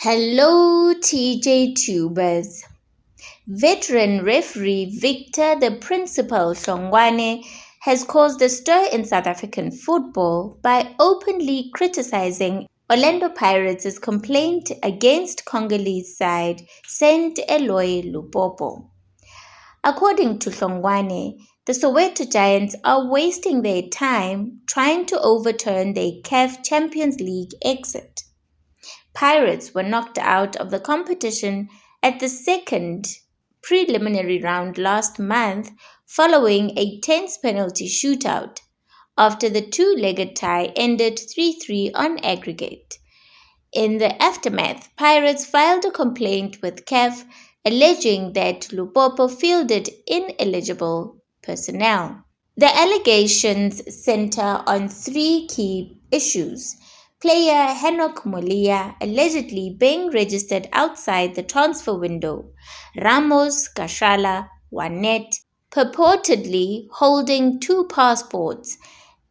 Hello, TJ Tubers. Veteran referee Victor the Principal Hlongwane has caused a stir in South African football by openly criticizing Orlando Pirates' complaint against Congolese side Saint Eloi Lupopo. According to Hlongwane, the Soweto Giants are wasting their time trying to overturn their CAF Champions League exit. Pirates were knocked out of the competition at the second preliminary round last month following a tense penalty shootout after the two-legged tie ended 3-3 on aggregate. In the aftermath, Pirates filed a complaint with CAF alleging that Lupopo fielded ineligible personnel. The allegations center on three key issues. Player Henok Molia allegedly being registered outside the transfer window, Ramos Kashala Wanet purportedly holding two passports,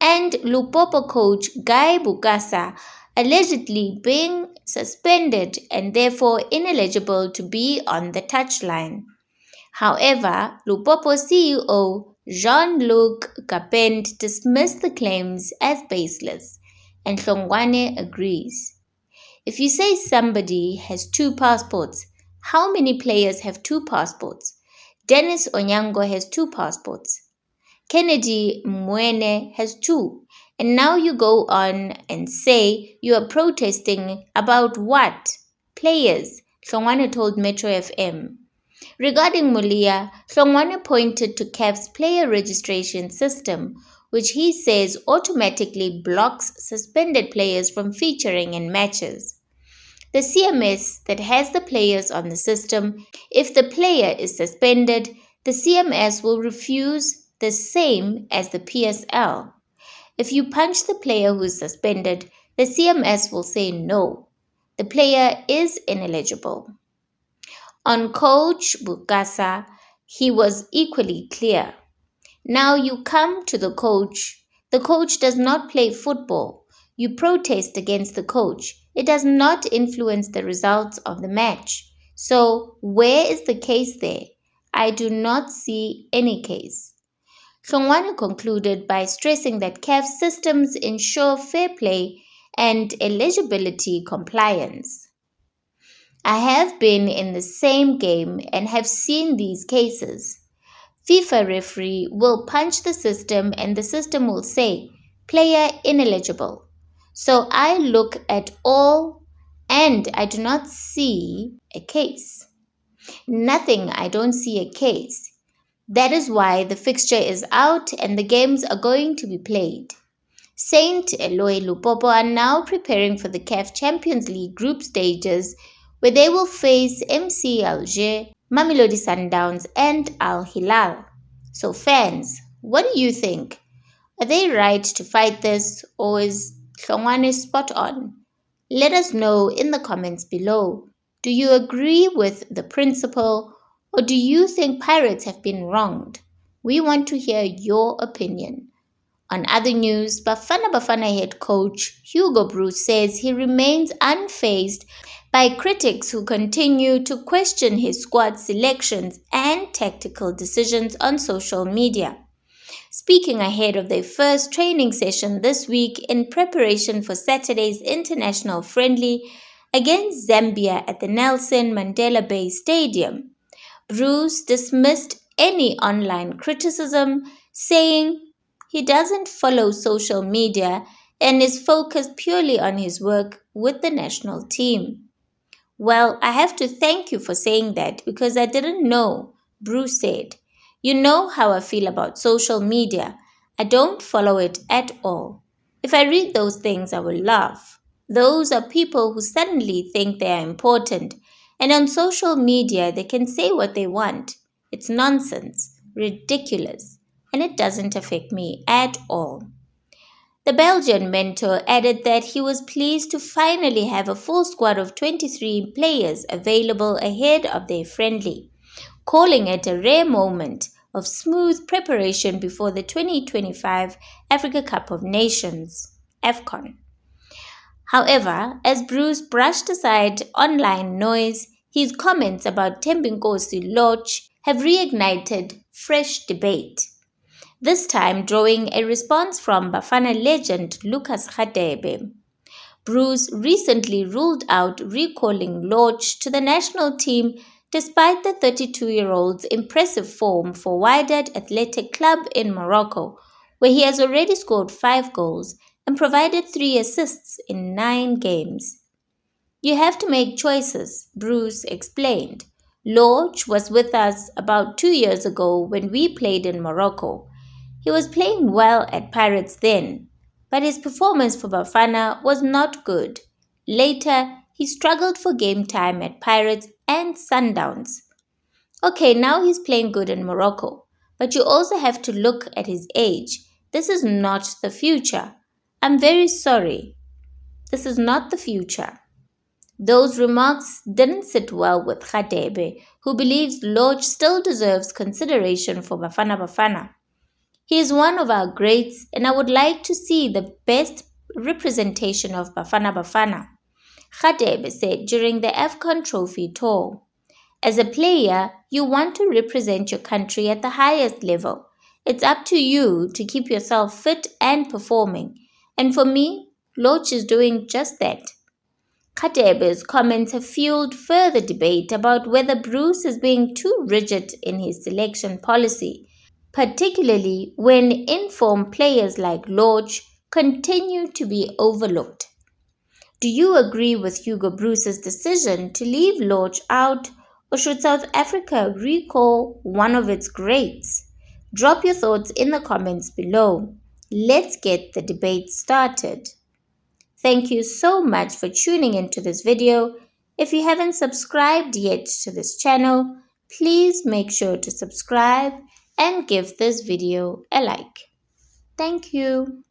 and Lupopo coach Guy Bukasa allegedly being suspended and therefore ineligible to be on the touchline. However, Lupopo CEO Jean-Luc Capend dismissed the claims as baseless, and Hlongwane agrees. If you say somebody has two passports, how many players have two passports? Dennis Onyango has two passports. Kennedy Mwene has two. And now you go on and say you are protesting about what? Players, Hlongwane told Metro FM. Regarding Mulia, Hlongwane pointed to CAF's player registration system, which he says automatically blocks suspended players from featuring in matches. The CMS that has the players on the system, if the player is suspended, the CMS will refuse the same as the PSL. If you punch the player who is suspended, the CMS will say no. The player is ineligible. On Coach Bukasa, he was equally clear. Now you come to the coach. The coach does not play football. You protest against the coach. It does not influence the results of the match. So, where is the case there? I do not see any case. Hlongwane concluded by stressing that CAF systems ensure fair play and eligibility compliance. I have been in the same game and have seen these cases. FIFA referee will punch the system and the system will say, player ineligible. So I look at all and I do not see a case. Nothing, I don't see a case. That is why the fixture is out and the games are going to be played. Saint Eloi Lupopo are now preparing for the CAF Champions League group stages where they will face MC Alger, Mamelodi Sundowns and Al Hilal. So fans, what do you think? Are they right to fight this or is Hlongwane spot on? Let us know in the comments below. Do you agree with the principle or do you think Pirates have been wronged? We want to hear your opinion. On other news, Bafana head coach Hugo Broos says he remains unfazed by critics who continue to question his squad selections and tactical decisions on social media. Speaking ahead of their first training session this week in preparation for Saturday's international friendly against Zambia at the Nelson Mandela Bay Stadium, Broos dismissed any online criticism, saying he doesn't follow social media and is focused purely on his work with the national team. Well, I have to thank you for saying that because I didn't know, Bruce said. You know how I feel about social media. I don't follow it at all. If I read those things, I will laugh. Those are people who suddenly think they are important, and on social media they can say what they want. It's nonsense, ridiculous, and it doesn't affect me at all. The Belgian mentor added that he was pleased to finally have a full squad of 23 players available ahead of their friendly, calling it a rare moment of smooth preparation before the 2025 Africa Cup of Nations, AFCON. However, as Bruce brushed aside online noise, his comments about Thembinkosi Lorch have reignited fresh debate, this time drawing a response from Bafana legend Lucas Radebe. Broos recently ruled out recalling Lorch to the national team despite the 32-year-old's impressive form for Wydad Athletic Club in Morocco, where he has already scored 5 goals and provided 3 assists in 9 games. You have to make choices, Bruce explained. Lorch was with us about 2 years ago when we played in Morocco. He was playing well at Pirates then, but his performance for Bafana was not good. Later, he struggled for game time at Pirates and Sundowns. Okay, now he's playing good in Morocco, but you also have to look at his age. This is not the future. I'm very sorry. This is not the future. Those remarks didn't sit well with Radebe, who believes Lorch still deserves consideration for Bafana Bafana. He is one of our greats, and I would like to see the best representation of Bafana Bafana, Radebe said during the AFCON Trophy tour. As a player, you want to represent your country at the highest level. It's up to you to keep yourself fit and performing. And for me, Lorch is doing just that. Kadebe's comments have fueled further debate about whether Bruce is being too rigid in his selection policy, particularly when informed players like Lorch continue to be overlooked. Do you agree with Hugo Broos's decision to leave Lorch out, or should South Africa recall one of its greats? Drop your thoughts in the comments below. Let's get the debate started. Thank you so much for tuning into this video. If you haven't subscribed yet to this channel, please make sure to subscribe and give this video a like. Thank you.